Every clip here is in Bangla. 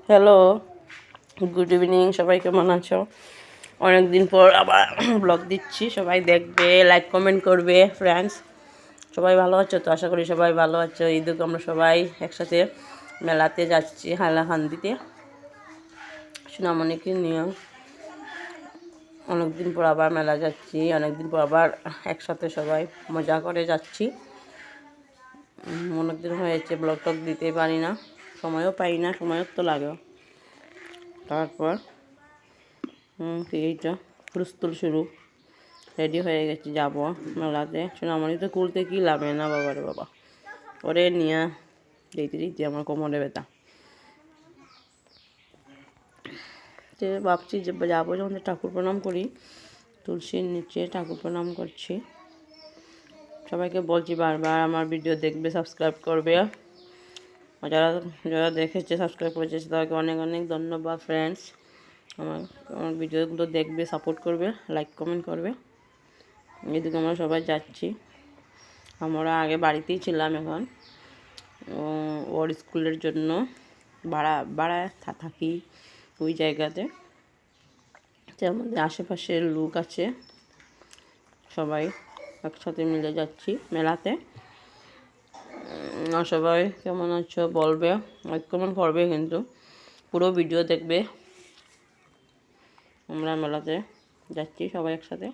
Hello, good evening. সবাই কেমন আছো? অনেক দিন পর আবার ব্লগ দিচ্ছি। সবাই দেখবে, লাইক কমেন্ট করবে। ফ্রেন্ডস সবাই ভালো আছো তো? আশা করি সবাই ভালো আছো। ঈদকে আমরা সবাই একসাথে মেলাতে যাচ্ছি হাইলাকান্দিতে সোনামণিকে নিয়ে। অনেকদিন পর আবার মেলা যাচ্ছি, অনেকদিন পর আবার একসাথে সবাই মজা করে যাচ্ছি। অনেকদিন হয়েছে ব্লগ টক দিতে পারি না, সময়ও পাই না, সময়ও তো লাগে। তারপর এইটা প্রস্তুত শুরু, রেডি হয়ে গেছি, যাব মেলাতে। সোনামণি তো খুলতে কি লাভে না, বাবারে বাবা, ওরে নিয়ে যেতে যেতে আমার কোমরে ব্যথা। তো ভাবছি যে যাবো, যখন ঠাকুর প্রণাম করি, তুলসীর নিচে ঠাকুর প্রণাম করছি। সবাইকে বলছি বারবার আমার ভিডিও দেখবে, সাবস্ক্রাইব করবে। যারা যারা দেখেছে, সাবস্ক্রাইব করেছে, তাদেরকে অনেক অনেক ধন্যবাদ। ফ্রেন্ডস আমার ভিডিওগুলো দেখবে, সাপোর্ট করবে, লাইক কমেন্ট করবে। এদিকে আমরা সবাই যাচ্ছি। আমরা আগে বাড়িতেই ছিলাম, এখন ওর স্কুলের জন্য ভাড়া থাকি ওই জায়গাতে। আমাদের আশেপাশের লোক আছে, সবাই একসাথে মিলে যাচ্ছি মেলাতে। সবাই কেমন আছো বলবে, লাইক কমেন্ট করবে, কিন্তু পুরো ভিডিও দেখবে। আমরা মেলাতে যাচ্ছি সবাই একসাথে।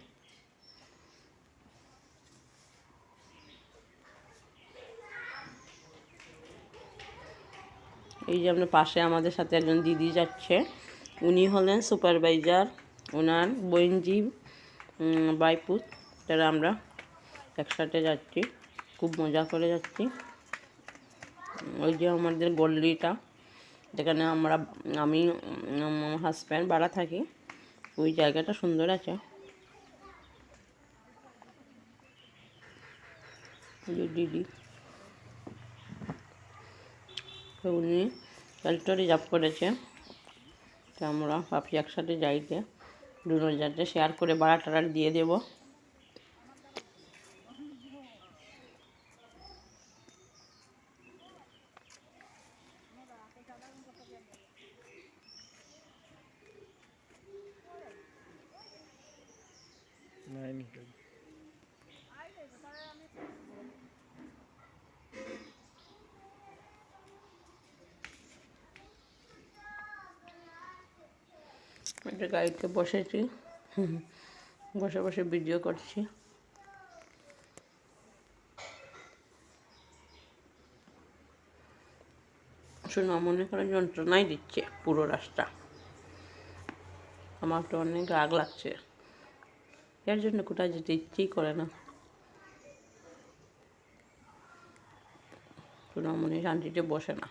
এই যে আপনার পাশে আমাদের সাথে একজন দিদি যাচ্ছে, উনি হলেন সুপারভাইজার, ওনার বইনজি বাইপুত। তারা আমরা একসাথে যাচ্ছি, খুব মজা করে যাচ্ছি। ওই যে আমাদের গল্লিটা, যেখানে আমি আমার হাজব্যান্ড ভাড়া থাকি, ওই জায়গাটা সুন্দর আছে। দিদি উনি গাড়িটা রিজার্ভ করেছে, তো আমরা ভাবছি একসাথে যাইতে, দুজন যাতে শেয়ার করে ভাড়া টাড়া দিয়ে দেবো। একটা গাড়িতে বসেছি, বসে বসে ভিডিও করছি। শোনা মনে করে যন্ত্রণাই দিচ্ছে পুরো রাস্তা। আমার তো অনেক রাগ লাগছে, এর জন্য কোথায় যেতে ইচ্ছেই করে না। সোনামণি শান্তিতে বসে না।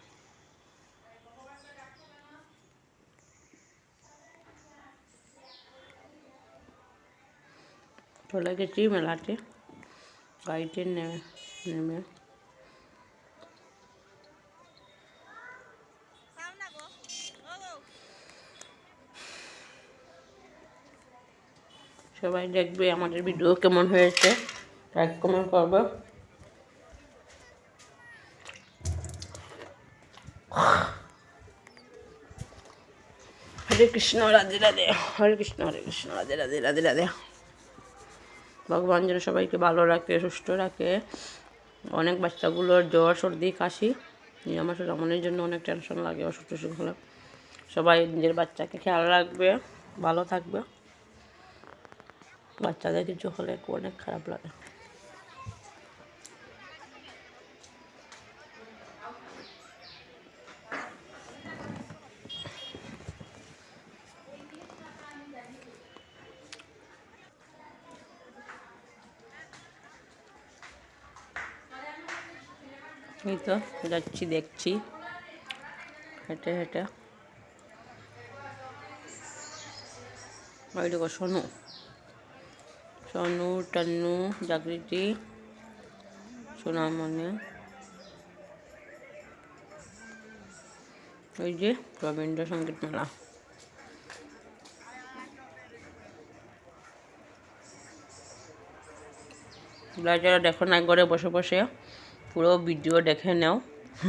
চলে গেছি মেলাতে, গাড়িতে নেমে সবাই দেখবে আমাদের ভিডিও কেমন হয়েছে, লাইক কমেন্ট করবে। হরে কৃষ্ণ, রাধে রাধে, হরে কৃষ্ণ রাধে রাধে, রাধে রাধে। ভগবান যেন সবাইকে ভালো রাখে, সুস্থ রাখে। অনেক বাচ্চাগুলোর জ্বর, সর্দি, কাশি, আমার সোনামণির জন্য অনেক টেনশন লাগে অসুস্থ হলে। সবাই নিজের বাচ্চাকে খেয়াল রাখবে, ভালো থাকবে। বাচ্চাদের কিছু হলে অনেক খারাপ লাগে। এই তো যাচ্ছি, দেখছি হেঁটে হেঁটে। ওই দেখো সোনু, টান্নু, জাগৃতি, সোনামণি, ওই যে রবীন্দ্রসঙ্গীত মেলা। যারা দেখো না, ঘরে বসে বসে পুরো ভিডিও দেখে নাও,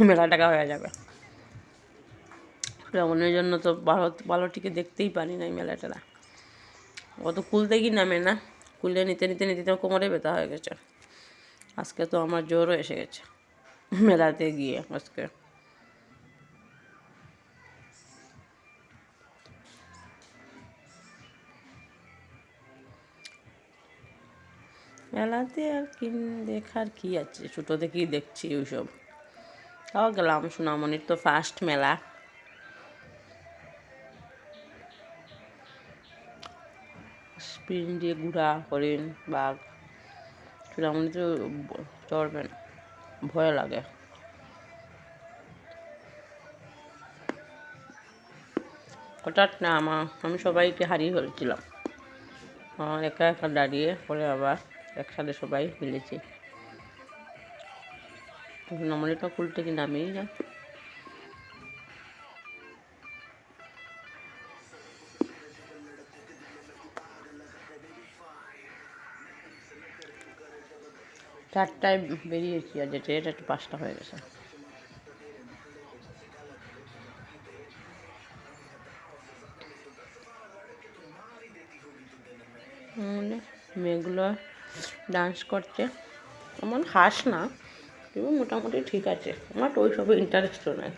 মেলা টাকা হয়ে যাবে। রাবণের জন্য তো ভালো ভালো টিকে দেখতেই পারি না এই মেলাটা। ও তো খুলতে কি নামে না, খুলে নিতে নিতে নিতে কোমরে ব্যথা হয়ে গেছে। আজকে তো আমার জ্বরও এসে গেছে মেলাতে গিয়ে। আজকে মেলাতে আর কি দেখার কি আছে, ছোটো থেকেই দেখছি ওইসব। তাও গেলাম, সোনামণির তো ফার্স্ট মেলা। স্পিন দিয়ে ঘোড়া, হরিণ, বাঘ। সোনামণি তো চড়বে না, ভয় লাগে। হঠাৎ না আমি সবাইকে হারিয়ে ফেলছিলাম, একা একা দাঁড়িয়ে পরে আবার একসাথে সবাই মিলেছি। সোনামণিটা খুলতে কি নামেই না। চারটায় বেরিয়েছি আর যেতে যেতে 5টা হয়ে গেছে। মেয়েগুলো ডান্স করছে, এমন খাস না কিন্তু মোটামুটি ঠিক আছে। আমার তো ওইসবে ইন্টারেস্টও নাই।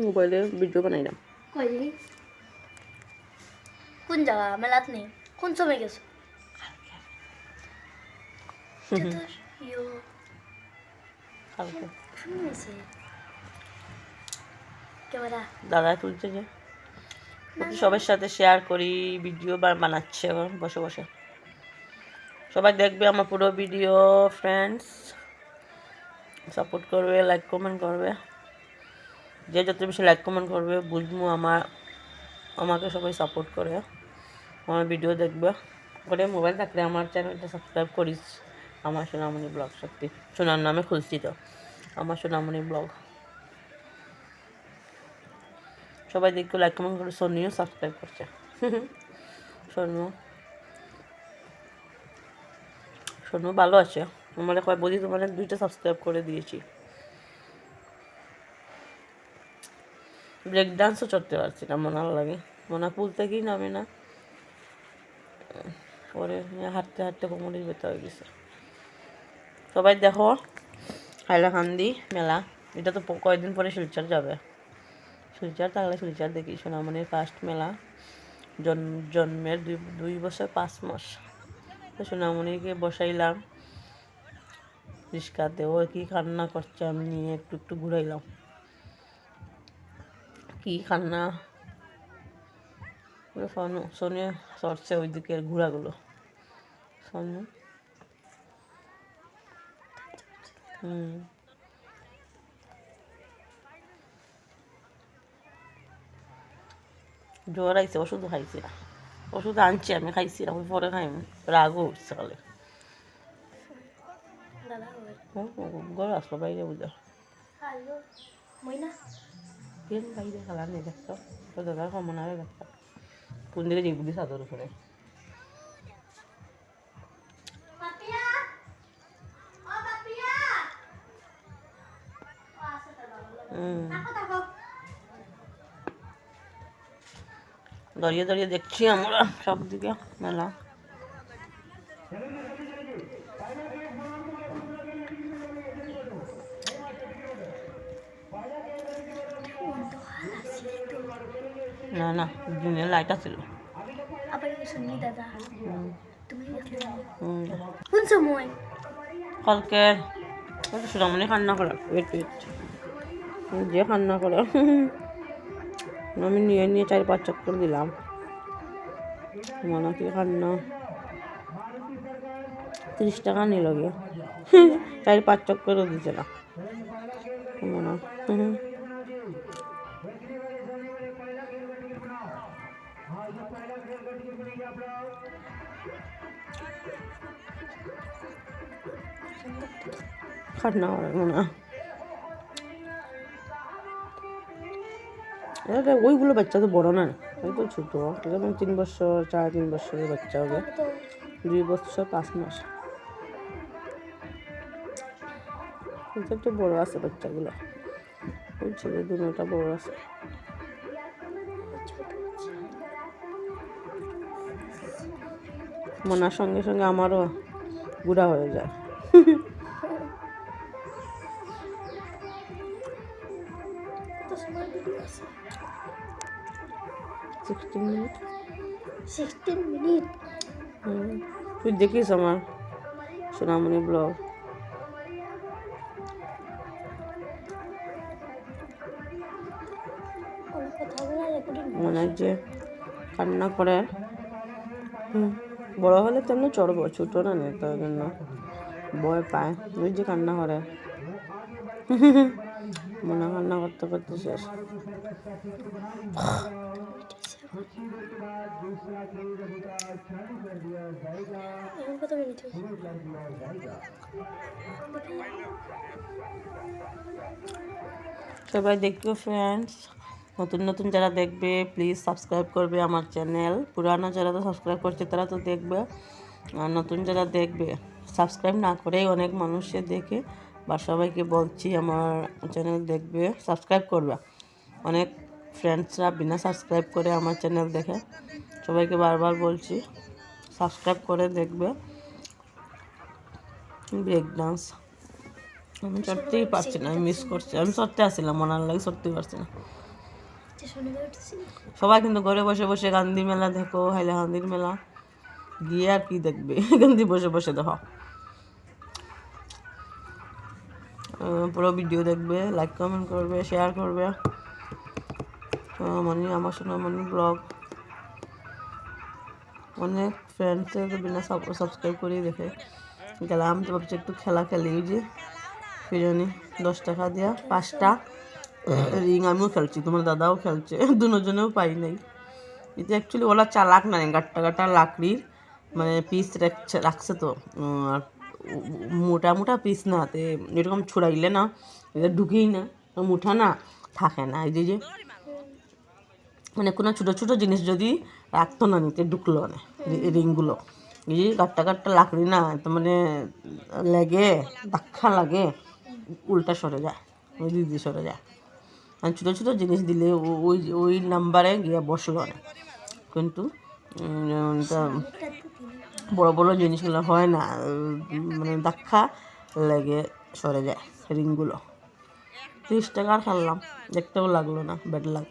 মোবাইলে ভিডিও বানাইলাম। কোন জায়গা মেলাত নেই? কোন সময় গেছো? দাদা তুলছে যে সবার সাথে শেয়ার করি, ভিডিও বানাচ্ছে বসে বসে। সবাই দেখবে আমার পুরো ভিডিও। ফ্রেন্ডস সাপোর্ট করবে, লাইক কমেন্ট করবে। যে যত বেশি লাইক কমেন্ট করবে বুঝবো আমাকে সবাই সাপোর্ট করে, আমার ভিডিও দেখবে। করে মোবাইল থাকলে আমার চ্যানেলটা সাবস্ক্রাইব করিস। আমার সোনামণি ব্লগ, সত্যি সোনার নামে খুলছি তো, আমার সোনামণি ব্লগ। সবাই দেখবে, লাইক কমেন্ট করে। সোনিও সাবস্ক্রাইব করছে। সোনু ভালো আছে। আমার কয় বলি তোমার 2টা সাবস্ক্রাইব করে দিয়েছি। ব্রেক ডান্সও চড়তে পারছি না, মনে লাগে মনে পুলতে কি নামে না। পরে হাঁটতে হাঁটতে কোমরের ব্যথা হয়ে গেছে। সবাই দেখো হাইলাকান্দি মেলা। এটা তো কয়েকদিন পরে শিলচর যাবে। শিলচর থাকলে শিলচর দেখি। সোনামণির ফার্স্ট মেলা, জন্মের 2 বছর 5 মাস। তো সোনামণিকে বসাইলাম রিস্কাতে, ও কি কান্না করছে, আমি নিয়ে একটু একটু ঘুরাইলাম। কি কান্না, সোনু চড়ছে ওই দিকের ঘোড়াগুলো। সোনু জ্বর আইছে, ওষুধ খাইছি না। ওষুধ আনছি আমি, খাইছি না, পরে খাইম। রাগও উঠছে কালে। গরু আসলো বাইরে বুঝা কেন বাইরে খেলা নেই দেখতো, তো দাদা কমন আগে দেখতো কোন দিকে জিগুলি চাদর উপরে। দাঁড়িয়ে দাঁড়িয়ে দেখছি আমরা সব দিকে মেলা। না না, দিনের লাইট আছিল। কোন সময়? কালকে সোনামণি কান্না করা, যে কান্না করে আমি নিয়ে 4-5 চক্কর দিলাম। মনে কি কান্না, 30 টাকা নিল গিয়ে 4-5 চক্করও দিছে না মনে। কান্না করে মনে হয়। এটা ওইগুলো বাচ্চা তো বড় না, ওই তো ছোটো, যেমন 3 বছর 3.5 বছরের বাচ্চা হবে, 2 বছর 5 মাস। এটা তো বড় আছে বাচ্চাগুলো, ওই ছেলে দুটোটা বড় আছে। মনার সঙ্গে সঙ্গে আমারও বুড়া হয়ে যায়। কত সময় ভিডিও আছে? 16 মিনিট। 16 মিনিট। তুই দেখিস আমার সোনামণি ব্লগ। অনেক কথাগুলো রেকর্ডিং মনে হয় যে কান্না করে। বড় হলে তেমনি চড়বো, ছোটো না নেই, তার জন্য ভয় পায়। ওই যে কান্না করে, মনে কান্না করতে করতে শেষ। এখন কত মিনিট হয়েছে? সবাই দেখবে ফ্রেন্ডস, নতুন নতুন যারা দেখবে প্লিজ সাবস্ক্রাইব করবে আমার চ্যানেল। পুরানো যারা তো সাবস্ক্রাইব করছে তারা তো দেখবে, আর নতুন যারা দেখবে সাবস্ক্রাইব না করেই অনেক মানুষে দেখে, বা সবাইকে বলছি আমার চ্যানেল দেখবে, সাবস্ক্রাইব করবে। অনেক ফ্রেন্ডসরা বিনা সাবস্ক্রাইব করে আমার চ্যানেল দেখে, সবাইকে বারবার বলছি সাবস্ক্রাইব করে দেখবে। ব্রেক ডান্স আমি সত্যিই পারছি না, আমি মিস করছি, আমি সত্যি আসছিলাম মনার লাগে, সত্যি পারছি না। শনিবার উঠেছি। সবাই কিন্তু ঘরে বসে বসে গান্ধী মেলা দেখো, হাইলাকান্দির মেলা গিয়ে আর কি দেখবে, গান্ধী বসে বসে দেখো। পুরো ভিডিও দেখবে, লাইক কমেন্ট করবে, শেয়ার করবে। সোনামণি, আমার সোনামণি ব্লগ অনেক ফ্রেন্ডসে তো বিনা সাবস্ক্রাইব করেই দেখে। গেলাম তো ভাবছি একটু খেলা খেলি, ওই যে ফিরনি 10 টাকা দিয়া 5টা রিং আমিও খেলছি, তোমার দাদাও খেলছে, দুজনেও পাই নাই। এটা অ্যাকচুয়ালি ওরা চালাক না, গাট্টা গাট্টা লাকড়ির মানে পিস রাখছে তো, আর মোটা মোটা পিস না, তে এরকম ছুড়াইলে না এটা ঢুকেই না, মুঠা না থাকে না। এই যে মানে কোনো ছোটো ছোটো জিনিস যদি রাখতো না, নিতে ঢুকলো না রিংগুলো। এই যে গাট্টা গাট্টা লাকড়ি না, তো মানে লেগে ধাক্কা লাগে, উল্টা সরে যায়, ওই দিদি সরে যায়। আর ছোটো ছোটো জিনিস দিলে ওই ওই নাম্বারে গিয়ে বসলো না, কিন্তু বড় বড় জিনিসগুলো হয় না, মানে ধাক্কা লেগে সরে যায় রিংগুলো। 30 টাকার খেললাম, দেখতেও লাগলো না, ব্যাড লাগ।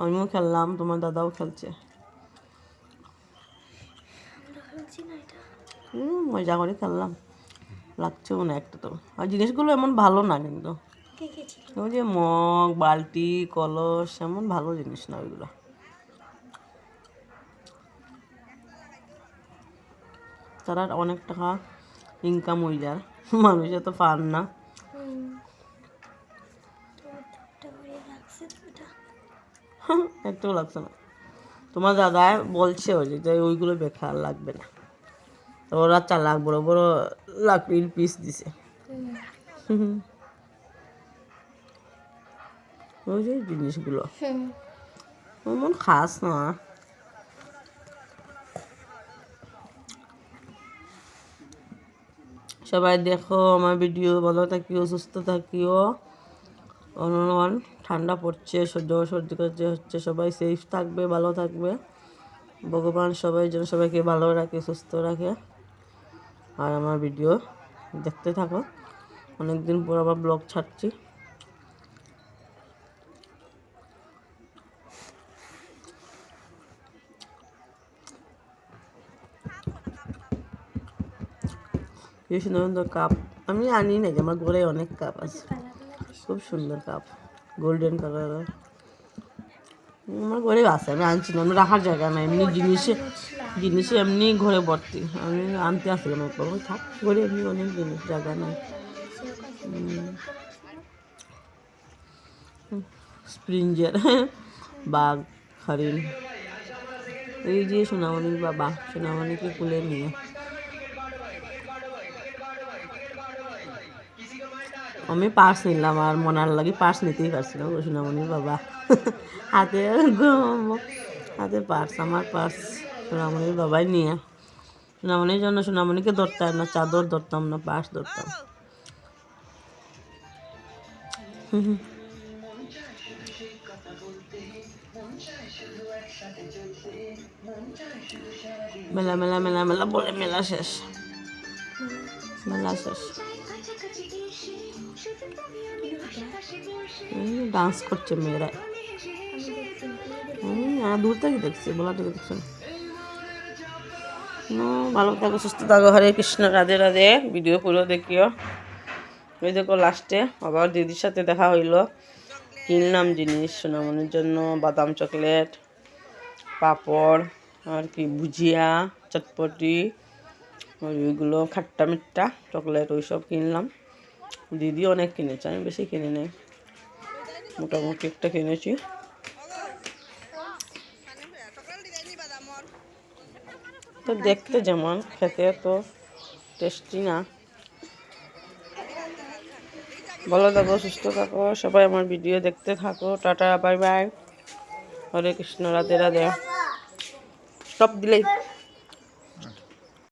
আমিও খেললাম, তোমার দাদাও খেলছে। মজা করে খেললাম, লাগছেও না একটা তো। আর জিনিসগুলো এমন ভালো না, কিন্তু ওই যে মগ, বালতি, কলস এমন ভালো জিনিস না ওইগুলো। তারা অনেক টাকা ইনকাম হয়ে যায়, মানুষে তো পান না। একটু লাগছে না। তোমার দাদা বলছে ওই যে ওইগুলো বেকার লাগবে না, তো ওরা চালাক, বড় বড় লাকড়ির পিস দিছে। ওই যে জিনিসগুলো এমন খাস না। সবাই দেখো আমার ভিডিও, ভালো থাকিও, সুস্থ থাকিও। অনুমান ঠান্ডা পড়ছে, জ্বর সর্দি হচ্ছে, সবাই সেফ থাকবে, ভালো থাকবে। ভগবান সবাই যেন সবাইকে ভালো রাখে, সুস্থ রাখে। আর আমার ভিডিও দেখতে থাকো, অনেকদিন পর আবার ব্লগ ছাড়ছি। কি সুন্দর কাপ, আমি আনি নাই, আমার ঘরে অনেক কাপ আছে, খুব সুন্দর কাপ, গোল্ডেন কালারের। আমার ঘরে আছে, আমি আনছি না, আমি রাখার জায়গা নাই, এমনি জিনিসে এমনি ঘরে ভর্তি, আমি আনতে আসলাম একবার, থাক ঘরে এমনি অনেক জিনিস, জায়গা নাই। স্প্রিঞ্জের বাঘ, হরিণ, এই যে সোনামণির বাবা সোনামণিকে কুলে নিয়ে আমি পার্স নিলাম আর মনার লাগি পার্স নিতেই পারছিলাম সোনামণির বাবা হাতে হাতে পার্স, আমার পার্স সোনামণির বাবাই নিয়ে। সোনামণির জন্য সোনামণিকে ধরতাম না, চাদর ধরতাম না, পার্স ধরতাম। মেলা মেলা মেলা মেলা বলে মেলা শেষ, মেলা শেষ। ডান্স করছে মেয়েরা, দূর থেকে দেখছি, বলা থেকে দেখছেন। ভালো থাকো, সুস্থ থাকো, হরে কৃষ্ণ, রাধে রাধে। ভিডিও পুরো দেখিও। ওই দেখো লাস্টে আবার দিদির সাথে দেখা হইলো, কিনলাম জিনিস সোনামণির জন্য, বাদাম চকলেট, পাপড় আর কি ভুজিয়া, চটপটি, ওইগুলো খাট্টা মিট্টা চকলেট ওইসব কিনলাম। দিদি অনেক কিনেছে, আমি বেশি কিনে নেই, মোটামুটি একটা কিনেছি। তো দেখতে যেমন, খেতে তো টেস্টি না। ভালো থাকো, সুস্থ থাকো, সবাই আমার ভিডিও দেখতে থাকো। টাটা, বাই বাই, হরে কৃষ্ণ, রাধে রাধে। স্টপ দিলেই